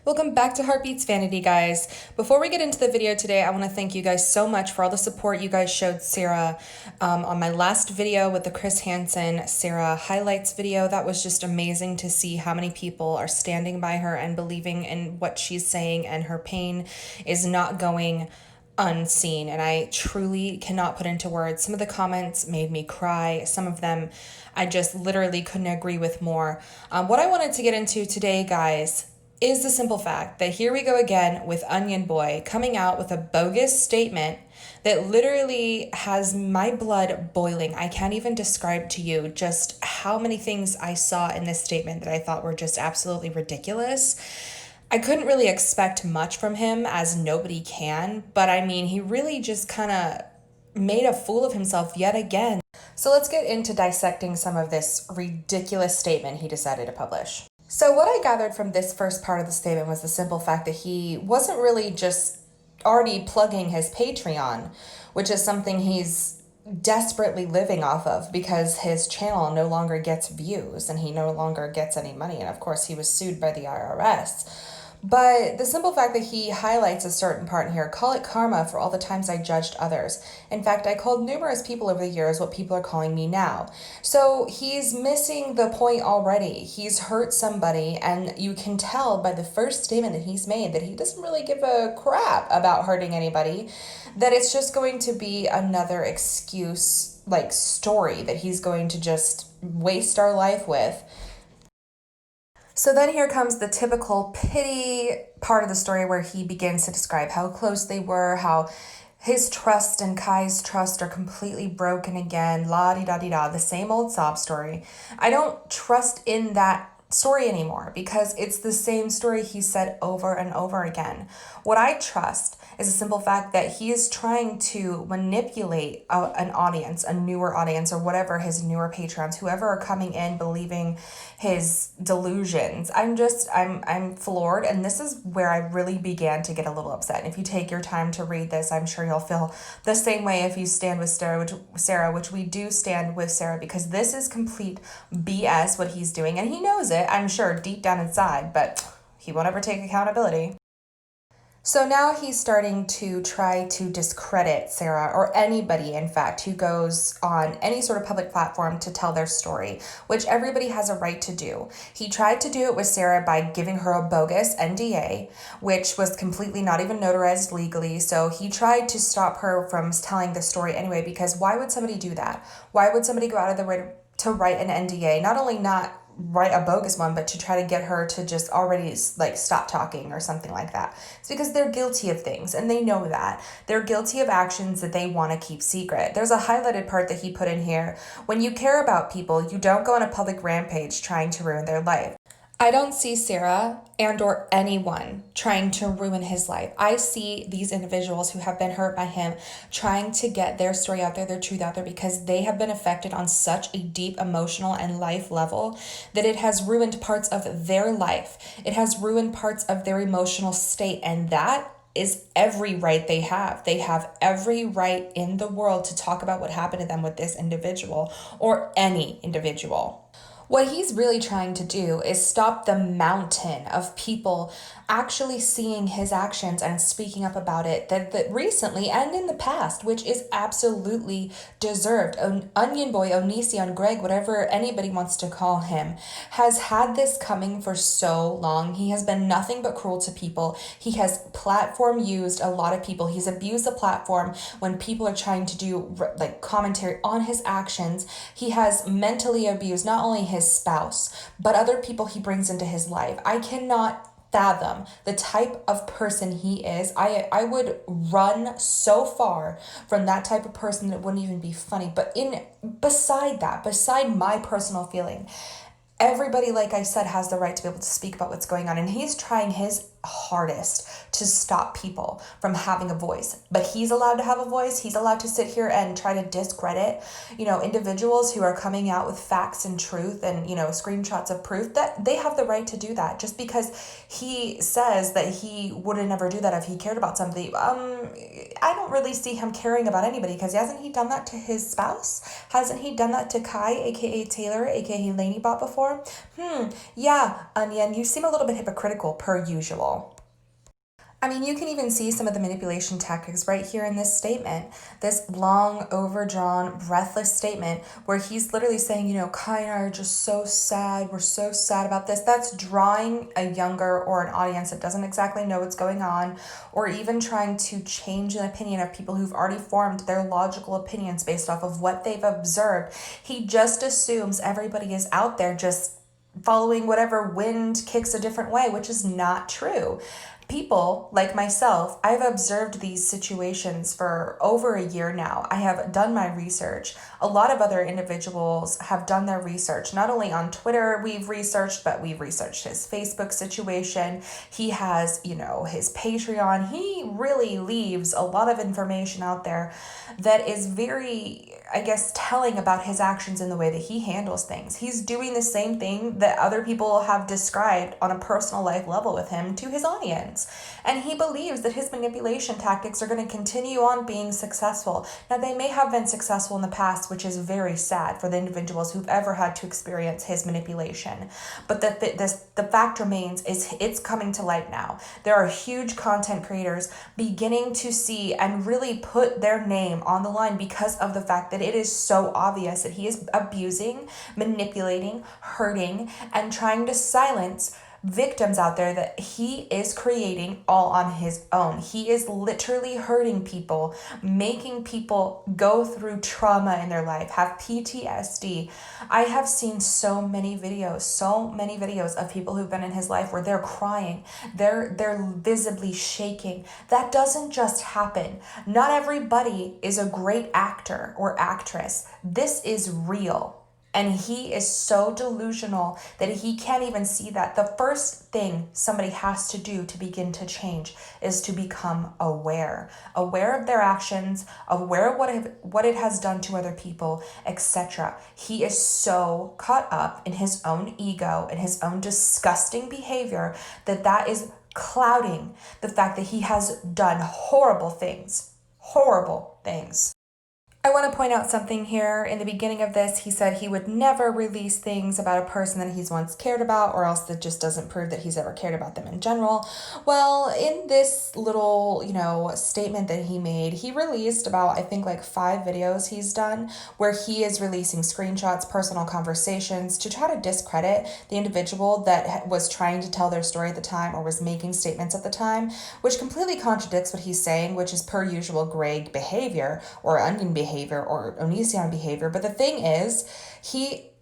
Welcome back to Heartbeats Vanity, guys. Before we get into the video today, I want to thank you guys so much for all the support you guys showed Sarah on my last video with the Chris Hansen Sarah highlights video. That was just amazing to see how many people are standing by her and believing in what she's saying, and her pain is not going unseen. And I truly cannot put into words. Some of the comments made me cry. Some of them I just literally couldn't agree with more. What I wanted to get into today, guys, is the simple fact that here we go again with Onion Boy coming out with a bogus statement that literally has my blood boiling. I can't even describe to you just how many things I saw in this statement that I thought were just absolutely ridiculous. I couldn't really expect much from him, as nobody can, but I mean, he really just kind of made a fool of himself yet again. So let's get into dissecting some of this ridiculous statement he decided to publish. So what I gathered from this first part of the statement was the simple fact that he wasn't really just already plugging his Patreon, which is something he's desperately living off of because his channel no longer gets views and he no longer gets any money. And of course, he was sued by the IRS. But the simple fact that he highlights a certain part in here, call it karma for all the times I judged others. In fact, I called numerous people over the years what people are calling me now. So he's missing the point already. He's hurt somebody, and you can tell by the first statement that he's made that he doesn't really give a crap about hurting anybody, that it's just going to be another excuse, like story that he's going to just waste our life with. So then here comes the typical pity part of the story where he begins to describe how close they were, how his trust and Kai's trust are completely broken again, la-di-da-di-da, the same old sob story. I don't trust in that story anymore because it's the same story he said over and over again. What I trust is a simple fact that he is trying to manipulate an audience, a newer audience, or whatever, his newer patrons, whoever are coming in believing his delusions. I'm floored, and this is where I really began to get a little upset. And if you take your time to read this, I'm sure you'll feel the same way if you stand with Sarah, which we do stand with Sarah, because this is complete BS what he's doing, and he knows it, I'm sure, deep down inside, but he won't ever take accountability. So now he's starting to try to discredit Sarah, or anybody, in fact, who goes on any sort of public platform to tell their story, which everybody has a right to do. He tried to do it with Sarah by giving her a bogus NDA, which was completely not even notarized legally. So he tried to stop her from telling the story anyway, because why would somebody do that? Why would somebody go out of their way to write an NDA? Not only not write a bogus one, but to try to get her to just already like stop talking or something like that. It's because they're guilty of things, and they know that. They're guilty of actions that they want to keep secret. There's a highlighted part that he put in here. When you care about people, you don't go on a public rampage trying to ruin their life. I don't see Sarah and or anyone trying to ruin his life. I see these individuals who have been hurt by him trying to get their story out there, their truth out there, because they have been affected on such a deep emotional and life level that it has ruined parts of their life. It has ruined parts of their emotional state, and that is every right they have. They have every right in the world to talk about what happened to them with this individual or any individual. What he's really trying to do is stop the mountain of people actually seeing his actions and speaking up about it that recently and in the past, which is absolutely deserved. Onion Boy, Onision, Greg, whatever anybody wants to call him, has had this coming for so long. He has been nothing but cruel to people. He has platform used a lot of people. He's abused the platform when people are trying to do like commentary on his actions. He has mentally abused not only his spouse, but other people he brings into his life. I cannot fathom the type of person he is. I would run so far from that type of person that it wouldn't even be funny. But beside my personal feeling, everybody, like I said, has the right to be able to speak about what's going on, and he's trying his hardest to stop people from having a voice. But he's allowed to have a voice. He's allowed to sit here and try to discredit, individuals who are coming out with facts and truth and, screenshots of proof. That they have the right to do that. Just because he says that he wouldn't ever do that if he cared about somebody, I don't really see him caring about anybody, because hasn't he done that to his spouse? Hasn't he done that to Kai, aka Taylor, aka Laney Bot before? before? Yeah, Onion, you seem a little bit hypocritical per usual. I mean, you can even see some of the manipulation tactics right here in this statement, this long, overdrawn, breathless statement where he's literally saying, you know, Kai and I are just so sad. We're so sad about this. That's drawing a younger or an audience that doesn't exactly know what's going on, or even trying to change an opinion of people who've already formed their logical opinions based off of what they've observed. He just assumes everybody is out there just following whatever wind kicks a different way, which is not true. People like myself, I've observed these situations for over a year now. I have done my research. A lot of other individuals have done their research. Not only on Twitter we've researched, but we've researched his Facebook situation. He has, you know, his Patreon. He really leaves a lot of information out there that is very, I guess, telling about his actions and the way that he handles things. He's doing the same thing that other people have described on a personal life level with him to his audience. And he believes that his manipulation tactics are going to continue on being successful. Now, they may have been successful in the past, which is very sad for the individuals who've ever had to experience his manipulation. But the fact remains is it's coming to light now. There are huge content creators beginning to see and really put their name on the line because of the fact that it is so obvious that he is abusing, manipulating, hurting, and trying to silence victims out there that he is creating all on his own. He is literally hurting people, making people go through trauma in their life, have PTSD. I have seen so many videos of people who've been in his life where they're crying, they're visibly shaking. That doesn't just happen. Not everybody is a great actor or actress. This is real. And he is so delusional that he can't even see that. The first thing somebody has to do to begin to change is to become aware of their actions, aware of what it has done to other people, etc. He is so caught up in his own ego and his own disgusting behavior that is clouding the fact that he has done horrible things. Horrible things. I want to point out something here. In the beginning of this, he said he would never release things about a person that he's once cared about, or else that just doesn't prove that he's ever cared about them in general. Well, in this little, statement that he made, he released about, I think, like 5 videos he's done where he is releasing screenshots, personal conversations to try to discredit the individual that was trying to tell their story at the time or was making statements at the time, which completely contradicts what he's saying, which is per usual Greg behavior or Onion behavior or Onision behavior. But the thing is,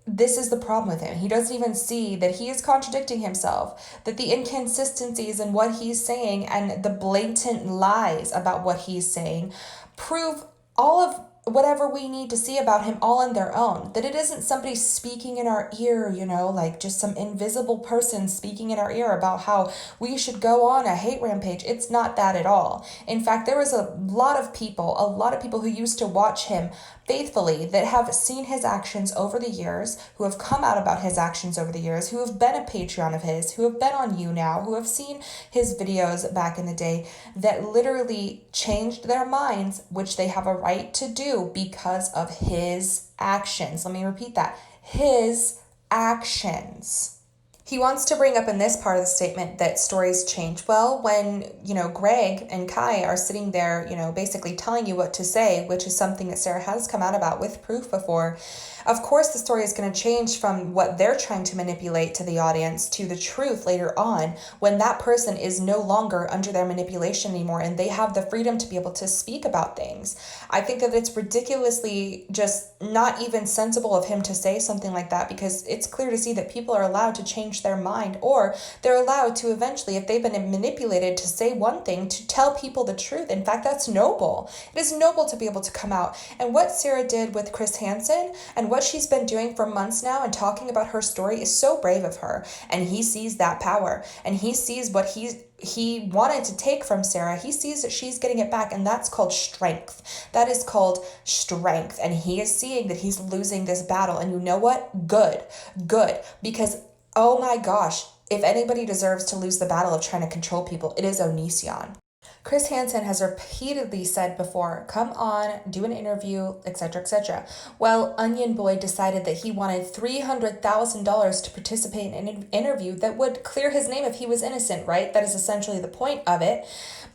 this is the problem with him. He doesn't even see that he is contradicting himself, that the inconsistencies in what he's saying and the blatant lies about what he's saying prove all of whatever we need to see about him all on their own. That it isn't somebody speaking in our ear, like just some invisible person speaking in our ear about how we should go on a hate rampage. It's not that at all. In fact, there was a lot of people who used to watch him faithfully that have seen his actions over the years, who have come out about his actions over the years, who have been a Patreon of his, who have been on YouNow, who have seen his videos back in the day, that literally changed their minds, which they have a right to do because of his actions. Let me repeat that. His actions. He wants to bring up in this part of the statement that stories change. Well, when, Greg and Kai are sitting there, basically telling you what to say, which is something that Sarah has come out about with proof before, of course the story is going to change from what they're trying to manipulate to the audience to the truth later on, when that person is no longer under their manipulation anymore and they have the freedom to be able to speak about things. I think that it's ridiculously just not even sensible of him to say something like that, because it's clear to see that people are allowed to change their mind, or they're allowed to eventually, if they've been manipulated, to say one thing, to tell people the truth. In fact, that's noble. It is noble to be able to come out. And what Sarah did with Chris Hansen and what she's been doing for months now and talking about her story is so brave of her. And he sees that power, and he sees what he wanted to take from Sarah. He sees that she's getting it back, and that's called strength. That is called strength. And he is seeing that he's losing this battle. And you know what? Good. Because, oh my gosh, if anybody deserves to lose the battle of trying to control people, it is Onision. Chris Hansen has repeatedly said before, come on, do an interview, etc., etc. Well, Onion Boy decided that he wanted $300,000 to participate in an interview that would clear his name if he was innocent, right? That is essentially the point of it.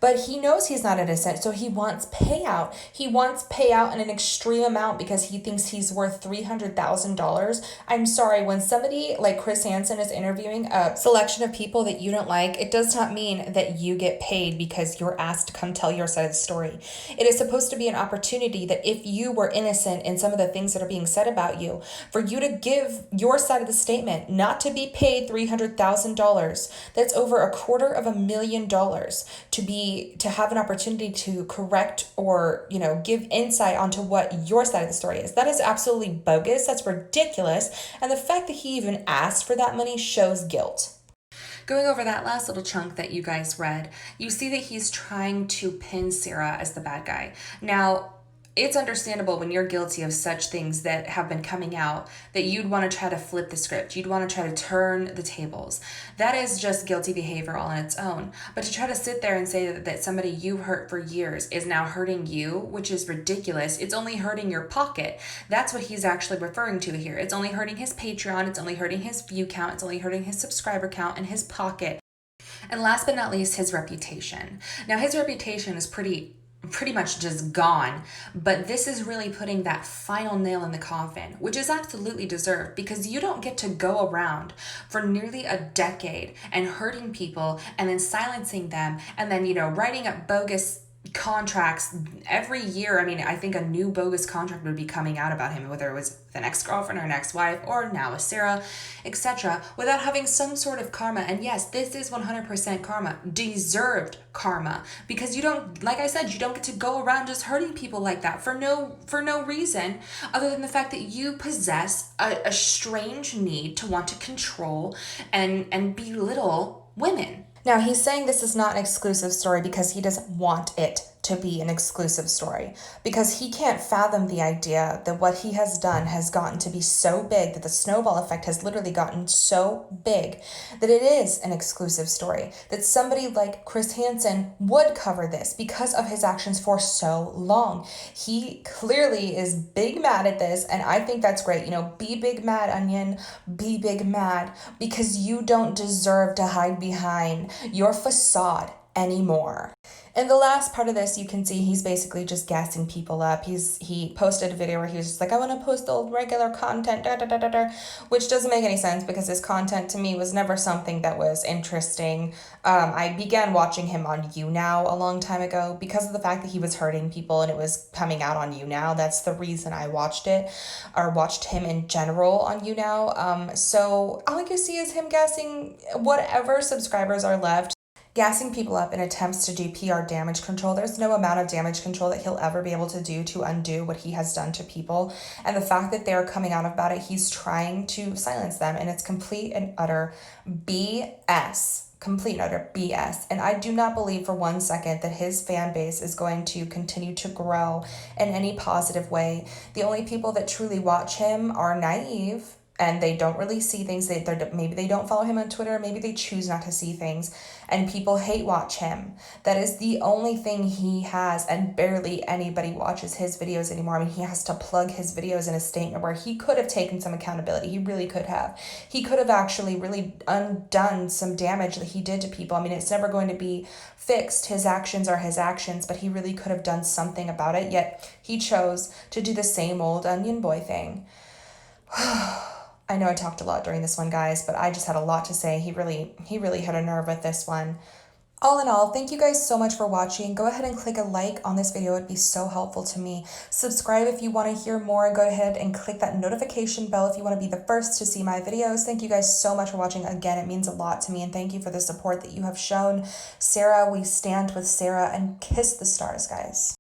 But he knows he's not innocent, so he wants payout. He wants payout in an extreme amount because he thinks he's worth $300,000. I'm sorry, when somebody like Chris Hansen is interviewing a selection of people that you don't like, it does not mean that you get paid because you're asked to come tell your side of the story. It is supposed to be an opportunity that if you were innocent in some of the things that are being said about you, for you to give your side of the statement, not to be paid $300,000. That's over $250,000 to have an opportunity to correct or, give insight onto what your side of the story is. That is absolutely bogus. That's ridiculous. And the fact that he even asked for that money shows guilt. Going over that last little chunk that you guys read, you see that he's trying to pin Sarah as the bad guy. Now, it's understandable when you're guilty of such things that have been coming out that you'd want to try to flip the script. You'd want to try to turn the tables. That is just guilty behavior all on its own. But to try to sit there and say that somebody you hurt for years is now hurting you, which is ridiculous. It's only hurting your pocket. That's what he's actually referring to here. It's only hurting his Patreon. It's only hurting his view count. It's only hurting his subscriber count and his pocket. And last but not least, his reputation. Now, his reputation is pretty much just gone, but this is really putting that final nail in the coffin, which is absolutely deserved, because you don't get to go around for nearly a decade and hurting people and then silencing them and then, writing up bogus contracts every year. I mean, I think a new bogus contract would be coming out about him, whether it was with an ex-girlfriend or an ex-wife or now with Sarah, etc., without having some sort of karma. And yes, this is 100% karma, deserved karma, because you don't, like I said, you don't get to go around just hurting people like that for no reason other than the fact that you possess a strange need to want to control and belittle women. Now, he's saying this is not an exclusive story because he doesn't want it to be an exclusive story, because he can't fathom the idea that what he has done has gotten to be so big, that the snowball effect has literally gotten so big that it is an exclusive story, that somebody like Chris Hansen would cover this because of his actions for so long. He clearly is big mad at this, and I think that's great. Be big mad, Onion, be big mad, because you don't deserve to hide behind your facade anymore. In the last part of this, you can see he's basically just gassing people up. He posted a video where he was just like, I want to post the regular content, which doesn't make any sense because his content to me was never something that was interesting. I began watching him on YouNow a long time ago because of the fact that he was hurting people and it was coming out on YouNow. That's the reason I watched it, or watched him in general on YouNow. So all I can see is him gassing whatever subscribers are left, gassing people up in attempts to do PR damage control. There's no amount of damage control that he'll ever be able to do to undo what he has done to people. And the fact that they're coming out about it, he's trying to silence them. And it's complete and utter BS. Complete and utter BS. And I do not believe for one second that his fan base is going to continue to grow in any positive way. The only people that truly watch him are naive, and they don't really see things. Maybe they don't follow him on Twitter. Maybe they choose not to see things. And people hate watch him. That is the only thing he has, and barely anybody watches his videos anymore. I mean, he has to plug his videos in a statement where he could have taken some accountability. He really could have. He could have actually really undone some damage that he did to people. I mean, it's never going to be fixed. His actions are his actions, but he really could have done something about it. Yet he chose to do the same old Onion Boy thing. I know I talked a lot during this one, guys, but I just had a lot to say. He really hit a nerve with this one. All in all, thank you guys so much for watching. Go ahead and click a like on this video. It'd be so helpful to me. Subscribe if you want to hear more. Go ahead and click that notification bell if you want to be the first to see my videos. Thank you guys so much for watching. Again, it means a lot to me, and thank you for the support that you have shown. Sarah, we stand with Sarah, and kiss the stars, guys.